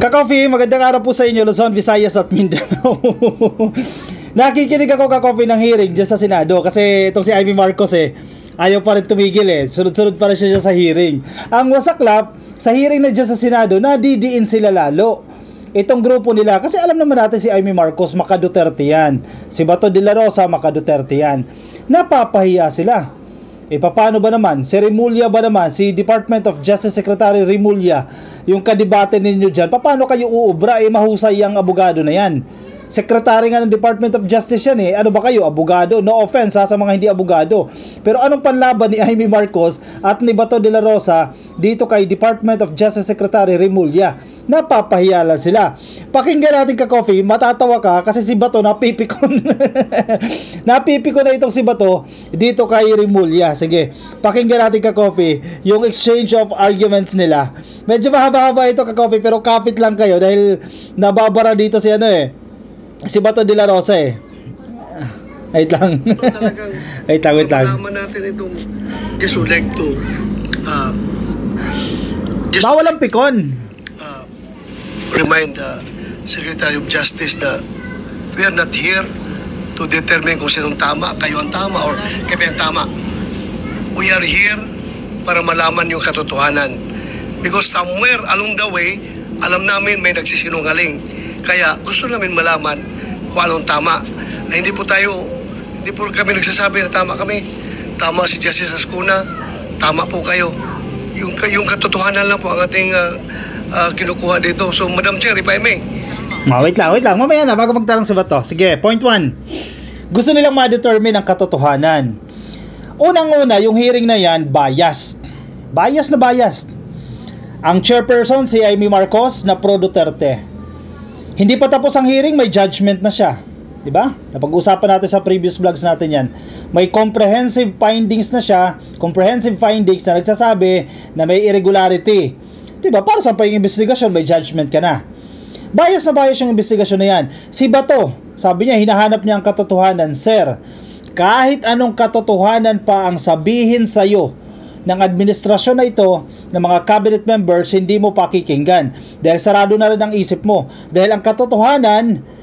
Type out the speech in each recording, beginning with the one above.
Ka-Coffee, magandang araw po sa inyo, Luzon, Visayas at Mindanao. Nakikinig ako, Ka-Coffee, ng hearing dyan sa Senado kasi itong si Amy Marcos ayaw pa rin tumigil sunod-sunod pa rin siya sa hearing. Ang wasaklap, sa hearing na dyan sa Senado, nadidiin sila lalo. Itong grupo nila, kasi alam naman natin si Amy Marcos, maka-Duterte yan. Si Bato de la Rosa, maka-Duterte yan. Napapahiya sila. Paano ba naman? Si Remulla ba naman? Si Department of Justice Secretary Remulla, yung kadebate ninyo dyan, paano kayo uubra? Mahusay ang abogado na yan. Secretary nga ng Department of Justice yan Ano ba kayo? Abogado? No offense sa mga hindi abogado. Pero anong panlaban ni Amy Marcos at ni Bato de la Rosa dito kay Department of Justice Secretary Remulla? Napapahiya lang sila. Pakinggan natin, Ka-Coffee, matatawa ka kasi si Bato napipikon. Napipikon na itong si Bato dito kay Remulla. Sige, pakinggan natin, Ka-Coffee, yung exchange of arguments nila. Medyo mahaba-haba ito, Ka-Coffee, pero kapit lang kayo dahil nababara dito si si Bato de la Rosa Wait lang. Wait lang. Pagkakaman natin itong just would like to bawal ang pikon. Remind the Secretary of Justice that we are not here to determine kung sinong tama, kayo ang tama, or kami ang tama. We are here para malaman yung katotohanan. Because somewhere along the way, alam namin may nagsisinungaling. Kaya gusto namin malaman kung anong tama. Hindi po kami nagsasabi na tama kami. Tama si Justice Ascuna, tama po kayo. Yung katotohanan lang po ang ating kinukuha dito. So, Madam Chair, if I may. Wait lang. Mamaya na, bago magtanong sa Bato. Sige, point 1. Gusto nilang ma-determine ang katotohanan. Unang-una, yung hearing na yan, biased. Biased. Ang chairperson, si Amy Marcos, na pro-Duterte. Hindi pa tapos ang hearing, may judgment na siya. Diba? Napag-usapan natin sa previous vlogs natin yan. May comprehensive findings na siya. Comprehensive findings na nagsasabi na may irregularity. Diba? Para sa pa yung investigasyon, may judgment ka na. Bias na bias yung investigasyon na yan. Si Bato, sabi niya, hinahanap niya ang katotohanan. Sir, kahit anong katotohanan pa ang sabihin sa'yo ng administrasyon na ito, ng mga cabinet members, hindi mo pakikinggan. Dahil sarado na rin ang isip mo. Dahil ang katotohanan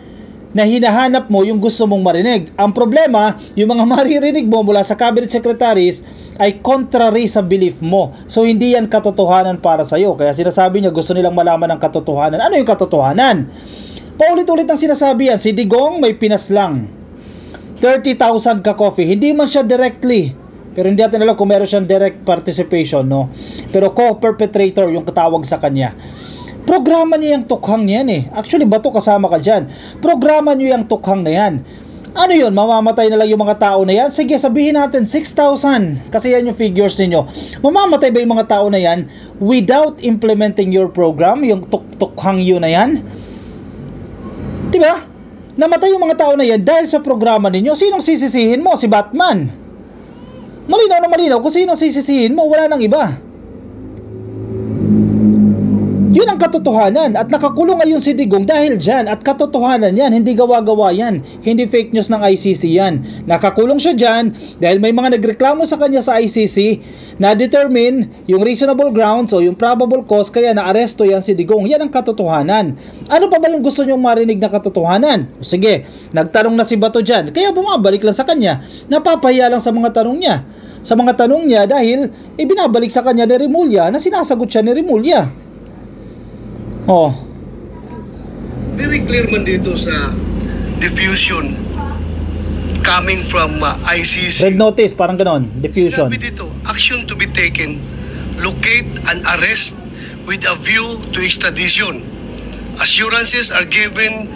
na hinahanap mo, yung gusto mong marinig. Ang problema, yung mga maririnig mo mula sa cabinet secretaries ay contrary sa belief mo. So, hindi yan katotohanan para sa'yo. Kaya sinasabi niya, gusto nilang malaman ang katotohanan. Ano yung katotohanan? Paulit-ulit ang sinasabi yan. Si Digong may pinaslang 30,000 Ka-Coffee. Hindi man siya directly, pero hindi natin alam kung meron siyang direct participation, no? Pero co-perpetrator yung katawag sa kanya. Programa niya yung tukhang niyan Actually, Bato, kasama ka dyan. Programa niyo yung tukhang na yan. Ano yun? Mamamatay na lang yung mga tao na yan? Sige, sabihin natin 6,000. Kasi yan yung figures ninyo. Mamamatay ba yung mga tao na yan without implementing your program? Yung tukhang yun na yan? Diba? Namatay yung mga tao na yan dahil sa programa ninyo. Sinong sisisihin mo? Si Batman. Malinaw kung sino sisisihin mo, wala nang iba. Yun ang katotohanan. At nakakulong ngayon si Digong dahil dyan. At katotohanan yan, hindi gawa-gawa yan. Hindi fake news ng ICC yan. Nakakulong siya dyan dahil may mga nagreklamo sa kanya sa ICC na determine yung reasonable grounds o yung probable cause kaya naaresto yan si Digong. Yan ang katotohanan. Ano pa ba yung gusto nyong marinig na katotohanan? Sige, nagtanong na si Bato dyan. Kaya bumabalik lang sa kanya. Napapahiya lang sa mga tanong niya. Sa mga tanong niya dahil ibinabalik sa kanya ni Remulla na sinasagot siya ni Remulla. Very clear man dito sa diffusion coming from ICC. Red notice, parang ganon. Diffusion. Sinabi dito, action to be taken, locate and arrest with a view to extradition. Assurances are given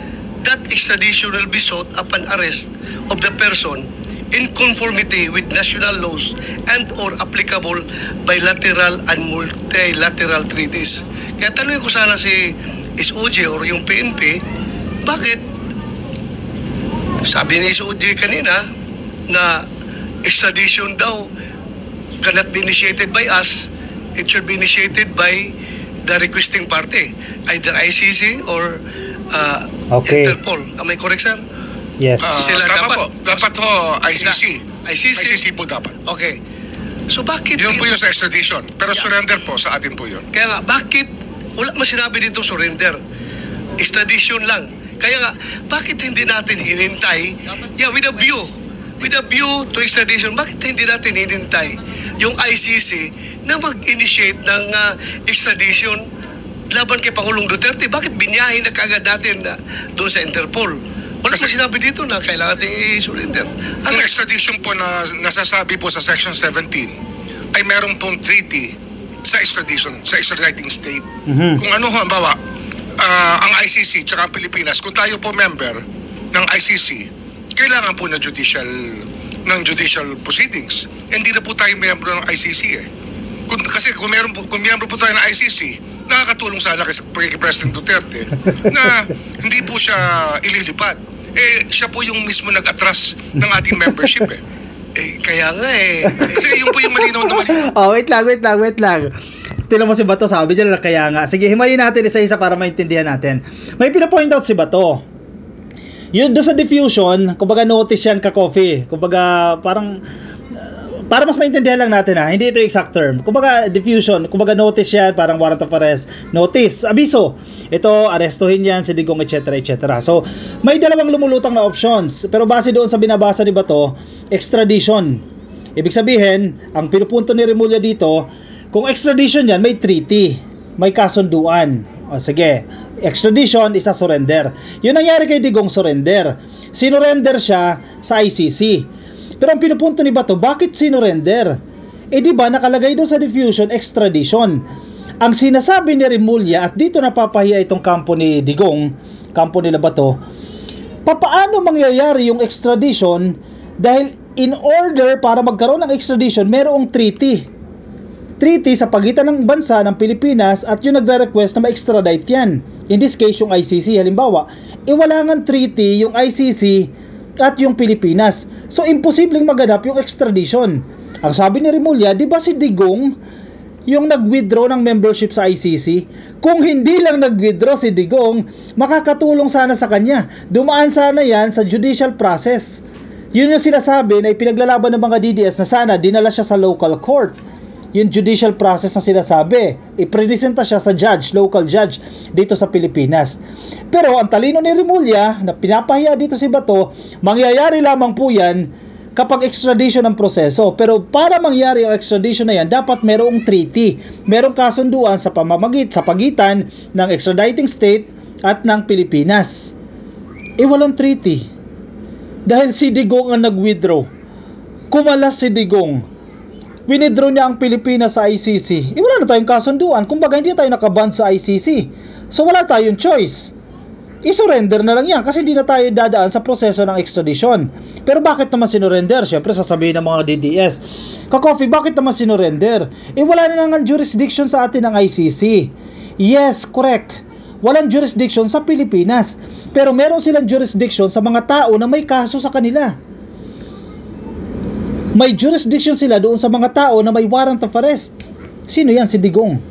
that extradition will be sought upon arrest of the person in conformity with national laws and or applicable bilateral and multilateral treaties. Kaya tanongin ko sana si SOJ or yung PNP, bakit sabi ni SOJ kanina na extradition daw cannot be initiated by us, it should be initiated by the requesting party, either ICC or Interpol. Am I correct, sir? Yes. Sila dapat ho ICC. ICC po dapat. Okay. So bakit Yun po yung sa extradition. Pero surrender po sa atin po yun. Kaya nga, bakit wala man sinabi dito surrender? extradition lang. Kaya nga, bakit hindi natin hinintay? Yeah, with a view to extradition, bakit hindi natin hinintay yung ICC na mag-initiate ng extradition laban kay Pangulong Duterte? Bakit binyahin na kagad natin doon sa Interpol? Wala pa sinabi dito na kailangan natin i-surrender. Ang extradition po na nasasabi po sa Section 17 ay meron pong treaty sa extradition, sa extraditing state. Kung ano halimbawa, ang ICC tsaka ang Pilipinas, kung tayo po member ng ICC, kailangan po ng judicial proceedings. Hindi na po tayo member ng ICC eh. Kasi kung member po tayo ng ICC, nakakatulong sana kay President Duterte na hindi po siya ililipad. Siya po yung mismo nag-atras ng ating membership eh. Kaya nga Kasi yun po yung malinaw na malinaw. Oh, wait lang. Tinan mo si Bato, sabi niya na kaya nga. Sige, himayin natin isa-isa para maintindihan natin. May pinapoint out si Bato. Yun, doon sa diffusion, kumbaga notice yan ka-coffee. Kumbaga, para mas maintindihan lang natin hindi ito exact term. Kumbaga diffusion, kumbaga notice yan, parang warrant of arrest. Notice, abiso. Ito, arestuhin yan, si Digong, etc. So, may dalawang lumulutang na options. Pero base doon sa binabasa ni Bato, extradition. Ibig sabihin, ang pinupunto ni Remulla dito, kung extradition yan, may treaty. May kasunduan. O sige, extradition, isa surrender. Yun nangyari kay Digong, surrender. Sinurrender siya sa ICC. Pero ang pinupunto ni Bato, bakit sinurrender? Di ba nakalagay doon sa diffusion, extradition. Ang sinasabi ni Remulla, at dito napapahiya itong kampo ni Digong, kampo nila Bato, papaano mangyayari yung extradition dahil in order para magkaroon ng extradition, merong treaty sa pagitan ng bansa ng Pilipinas at yung nagre-request na ma-extradite yan. In this case, yung ICC. Halimbawa, wala nga treaty yung ICC at yung Pilipinas. So, imposibleng maganap yung extradition. Ang sabi ni Remulla, di ba si Digong yung nag-withdraw ng membership sa ICC? Kung hindi lang nag-withdraw si Digong, makakatulong sana sa kanya. Dumaan sana yan sa judicial process. Yun yung sinasabi na ipinaglalaban ng mga DDS na sana dinala siya sa local court. Yung judicial process na sinasabi, ipresenta siya sa judge, local judge dito sa Pilipinas. Pero ang talino ni Remulla na pinapahiya dito si Bato, mangyayari lamang po yan kapag extradition ang proseso. Pero para mangyari ang extradition na yan, dapat merong treaty, merong kasunduan sa pagitan ng extraditing state at ng Pilipinas. Walang treaty. Dahil si Digong ang nag-withdraw. Kumalas si Digong. Winidraw niya ang Pilipinas sa ICC. Wala na tayong kasunduan. Kumbaga hindi tayo nakaban sa ICC. So wala tayong choice. I-surrender na lang yan kasi hindi na tayo dadaan sa proseso ng extradition. Pero bakit naman sinurrender? Siyempre sasabihin ng mga DDS, ka-coffee, bakit naman sinurrender? Wala na nga jurisdiction sa atin ng ICC. Yes, correct. Walang jurisdiction sa Pilipinas. Pero meron silang jurisdiction sa mga tao na may kaso sa kanila. May jurisdiction sila doon sa mga tao na may warrant of arrest. Sino yan? Si Digong.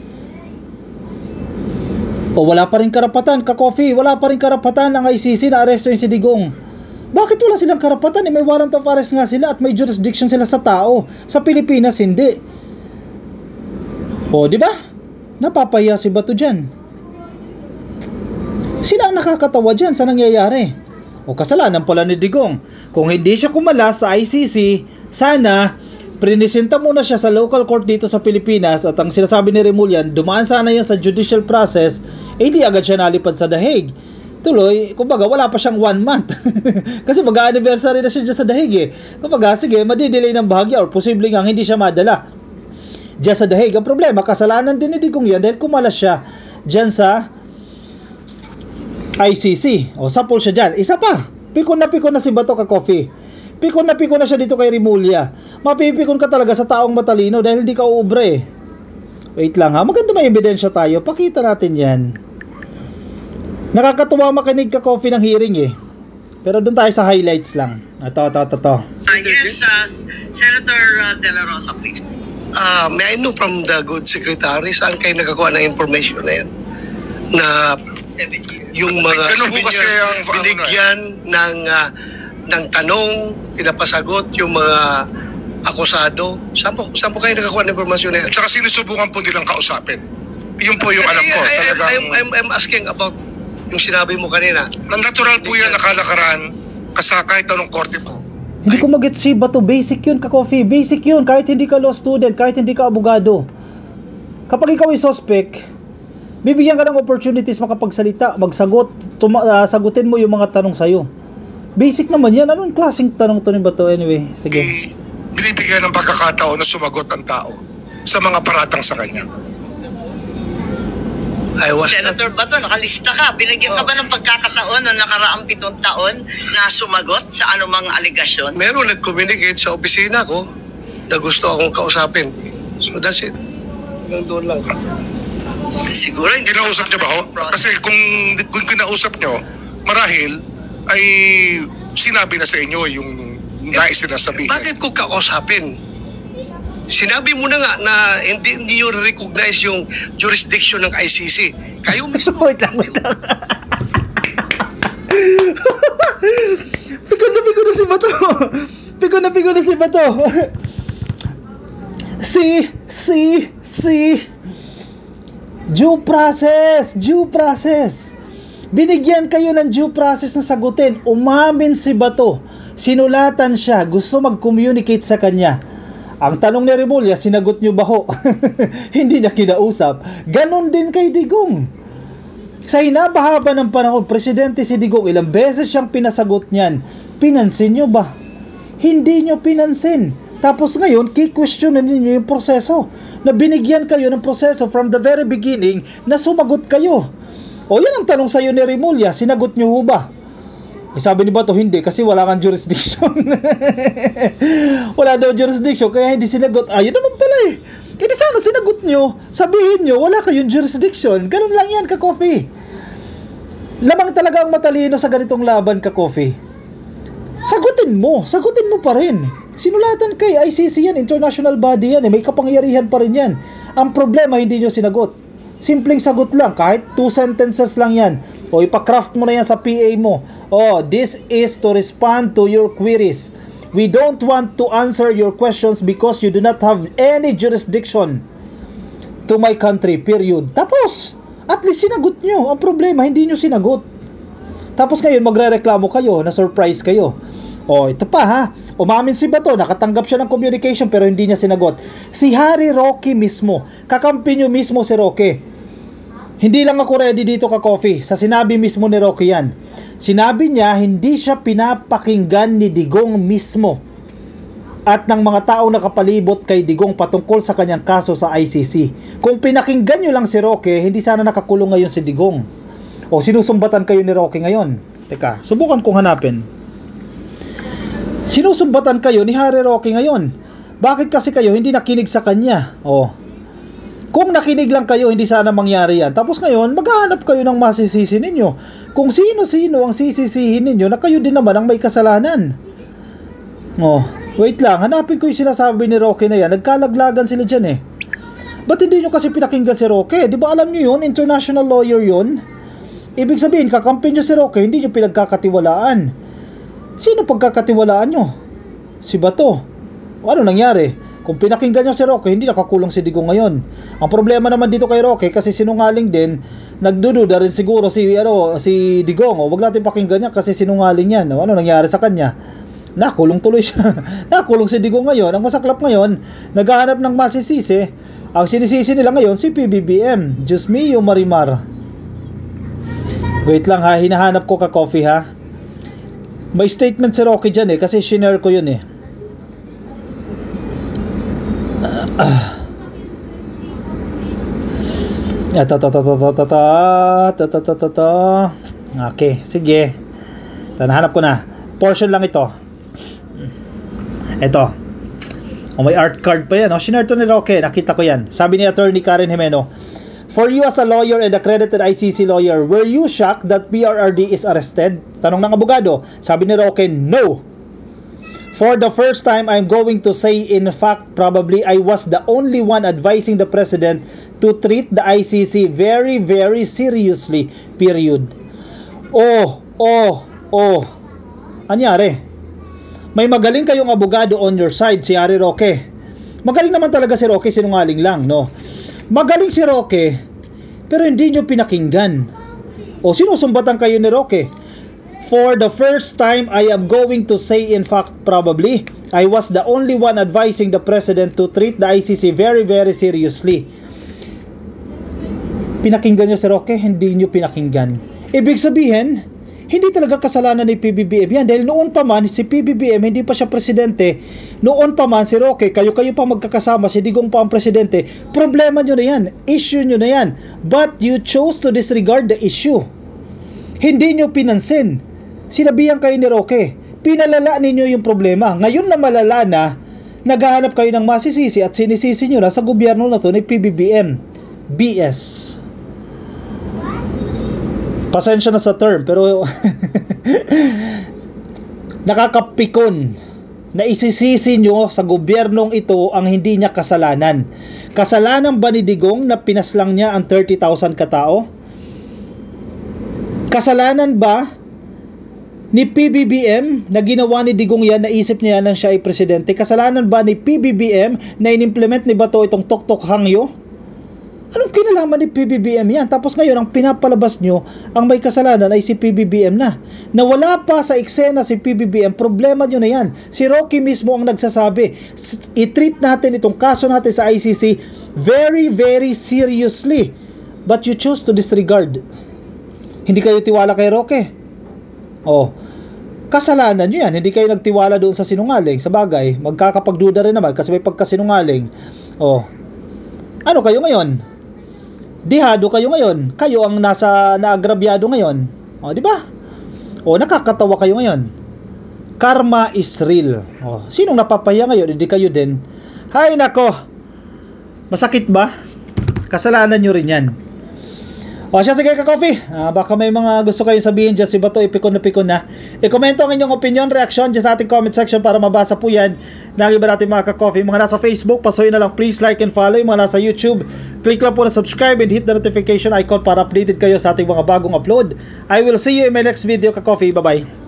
O wala pa rin karapatan, ka-coffee, wala pa rin karapatan ng ICC na arestuhin si Digong. Bakit wala silang karapatan? May warrant of arrest nga sila at may jurisdiction sila sa tao. Sa Pilipinas, hindi. O, di ba? Napapahiya si Bato dyan. Sila ang nakakatawa dyan sa nangyayari. O kasalanan pala ni Digong. Kung hindi siya kumalas sa ICC, sana prinisenta muna siya sa local court dito sa Pilipinas at ang sinasabi ni Remulla, dumaan sana yan sa judicial process, hindi agad siya nalipad sa The Hague. Tuloy, kumbaga wala pa siyang 1 month. Kasi mag-anniversary na siya dyan sa The Hague. Kumbaga, sige, madidelay ng bahagya or posible nga hindi siya madala dyan sa The Hague. Ang problema, kasalanan din ni Digong yan dahil kumalas siya dyan sa ICC. O, sapol siya dyan. Isa pa, pikon na si Bato, ka-coffee. Pikon na siya dito kay Remulla. Mapipikon ka talaga sa taong matalino dahil di ka uubre. Wait lang ha, maganda may ebidensya tayo. Pakita natin yan. Nakakatuwa makinig ka, coffee, ng hearing Pero doon tayo sa highlights lang. Ito. Yes, Senator De La Rosa, please. May I know from the good secretary, saan kayo nakakuha ng information na yan? Na 7 years. yung mga Ganun po kasi ang binigyan ng tanong, pinapasagot yung mga akusado. Saan po kayo nakakuha ng informasyon na yan? At saka sinusubukan po nilang kausapin. Yun po yung alam ko. I'm asking about yung sinabi mo kanina. Natural po yan, nakalakaran, kahit anong korte po. Hindi ko mag-get si Bato. Basic yun, ka-coffee. Basic yun. Kahit hindi ka law student, kahit hindi ka abogado. Kapag ikaw ay suspect, bibigyan ka ng opportunities makapagsalita, magsagot, sagutin mo yung mga tanong sa'yo. Basic naman yan. Anong klaseng tanong to ni Bato? Anyway, sige. Binibigyan ng pagkakataon na sumagot ang tao sa mga paratang sa kanya. Senator Bato, nakalista ka. Binigyan ka ba ng pagkakataon noong nakaraang 7 taon na sumagot sa anumang aligasyon? Meron nag-communicate sa opisina ko na gusto akong kausapin. So that's it. Hanggang doon lang. Siguro hindi Kinausap niyo ba ho? Kasi kung kinausap niyo, marahil ay sinabi na sa inyo yung nais na sabihin. Bakit ko kausapin? Sinabi mo na nga na hindi niyo recognize yung jurisdiction ng ICC. Kayo mismo. Wait lang. Pigo na si Bato. Pigo na si Bato. Due process. Binigyan kayo ng due process na sagutin. Umamin si Bato. Sinulatan siya. Gusto mag-communicate sa kanya. Ang tanong ni Remulla, sinagot nyo ba ho? Hindi niya kinausap. Ganon din kay Digong. Sa hinabahaba ng panahon, Presidente si Digong, ilang beses siyang pinasagot niyan. Pinansin nyo ba? Hindi nyo pinansin. Tapos ngayon, ki-questionan ninyo yung proseso. Na binigyan kayo ng proseso from the very beginning na sumagot kayo. O yan ang tanong sa'yo ni Remulla, sinagot nyo ho ba? Sabi ni Bato, hindi, kasi wala kang jurisdiction. Wala daw jurisdiction, kaya hindi sinagot. Ayun naman pala eh. Hindi sana sinagot nyo, sabihin nyo, wala kayong jurisdiction. Ganun lang yan, ka-coffee. Lamang talaga ang matalino sa ganitong laban, ka-coffee. Sagutin mo pa rin. Sinulatan kay ICC yan, international body yan, may kapangyarihan pa rin yan. Ang problema, hindi nyo sinagot. Simpleng sagot lang, kahit 2 sentences lang yan. O ipa-craft mo na yan sa PA mo. Oh, this is to respond to your queries. We don't want to answer your questions because you do not have any jurisdiction to my country, period. Tapos, at least sinagot nyo. Ang problema, hindi nyo sinagot. Tapos ngayon, magre-reklamo kayo, na-surprise kayo. Oh, ito pa ha. Umamin si Bato, nakatanggap siya ng communication pero hindi niya sinagot. Si Harry Roque mismo, kakampi nyo mismo si Roque. Hindi lang ako ready dito, ka-coffee. Sa sinabi mismo ni Roque yan. Sinabi niya, hindi siya pinapakinggan ni Digong mismo at ng mga tao nakapalibot kay Digong patungkol sa kanyang kaso sa ICC. Kung pinakinggan nyo lang si Roque, hindi sana nakakulong ngayon si Digong. O sinusumbatan kayo ni Roque ngayon. Teka, subukan kong hanapin. Sinusumbatan kayo ni Harry Roque ngayon. Bakit kasi kayo hindi nakinig sa kanya? Kung nakinig lang kayo, hindi sana mangyari yan. Tapos ngayon, maghahanap kayo ng masisisi ninyo. Kung sino-sino ang sisisihin ninyo na kayo din naman ang may kasalanan. Wait lang. Hanapin ko yung sinasabi ni Roque na yan. Nagkalaglagan sila dyan eh. Ba't hindi nyo kasi pinakinggan si Roque? Di ba alam nyo yun? International lawyer yun. Ibig sabihin, kakampi nyo si Roque, hindi nyo pinagkakatiwalaan. Sino pagkakatiwalaan nyo? Si Bato. Ano nangyari? Kung pinakinggan nyo si Roque, hindi nakakulong si Digong ngayon. Ang problema naman dito kay Roque, kasi sinungaling din, nagdududa rin siguro si Digong. Wag natin pakinggan niya kasi sinungaling yan. Ano nangyari sa kanya? Nakulong tuloy siya. Nakulong si Digong ngayon. Ang masaklap ngayon, naghahanap ng masisisi. Ang sinisisi nila ngayon, si PBBM. Diyos mio, Marimar. Wait lang ha, hinahanap ko ka-coffee ha. May statement si Roque dyan kasi shinare ko yun eh. Okay, sige. Nahanap ko na. Portion lang ito. Ito. May art card pa yan. Shinare to ni Roque. Nakita ko yan. Sabi ni Attorney Karen Jimeno, for you as a lawyer and accredited ICC lawyer, were you shocked that PRRD is arrested? Tanong ng abogado. Sabi ni Roque, no. For the first time, I'm going to say, in fact, probably I was the only one advising the President to treat the ICC very, very seriously, period. Anyari? May magaling kayong abogado on your side, si Harry Roque. Magaling naman talaga si Roque, sinungaling lang, no? Magaling si Roque, pero hindi nyo pinakinggan. O sinusumbatan kayo ni Roque. For the first time, I am going to say, in fact, probably, I was the only one advising the President to treat the ICC very, very seriously. Pinakinggan nyo si Roque? Hindi nyo pinakinggan. Ibig sabihin, hindi talaga kasalanan ni PBBM yan. Dahil noon pa man, si PBBM, hindi pa siya presidente. Noon pa man, si Roque, kayo-kayo pa magkakasama, si Digong pa ang presidente. Problema nyo na yan. Issue nyo na yan. But you chose to disregard the issue. Hindi nyo pinansin. Sinabihan kayo ni Roque, pinalala ninyo yung problema. Ngayon na malala na, naghahanap kayo ng masisisi at sinisisi nyo na sa gobyerno na to ni PBBM. BS. Pasensya na sa term, pero nakakapikon na isisisi nyo sa gobyernong ito ang hindi niya kasalanan. Kasalanan ba ni Digong na pinaslang niya ang 30,000 katao? Kasalanan ba ni PBBM na ginawa ni Digong yan, naisip niya na siya ay presidente? Kasalanan ba ni PBBM na inimplement ni Bato itong Tok-Tok Hangyo? Anong kinalaman ni PBBM yan? Tapos ngayon, ang pinapalabas nyo, ang may kasalanan ay si PBBM na. Nawala pa sa eksena si PBBM, problema nyo na yan. Si Roque mismo ang nagsasabi, i-treat natin itong kaso natin sa ICC very, very seriously. But you choose to disregard. Hindi kayo tiwala kay Roque. Oh, kasalanan nyo yan. Hindi kayo nagtiwala doon sa sinungaling. Sa bagay, magkakapagduda rin naman kasi may pagkasinungaling. Oh, ano kayo ngayon? Dihado kayo ngayon. Kayo ang naagrabyado ngayon. O, di ba? O, nakakatawa kayo ngayon. Karma is real. O, sinong napapahiya ngayon? Hindi kayo din. Hay nako. Masakit ba? Kasalanan nyo rin yan. O siya, sige ka-coffee. Baka may mga gusto kayong sabihin dyan. Si Bato, ipikon na. I-komento ang inyong opinion, reaction dyan sa ating comment section para mabasa po yan ng iba natin mga ka-coffee. Mga nasa Facebook, pasuhin na lang. Please like and follow. Yung mga nasa YouTube, click lang po na subscribe and hit the notification icon para updated kayo sa ating mga bagong upload. I will see you in my next video, ka-coffee. Bye-bye.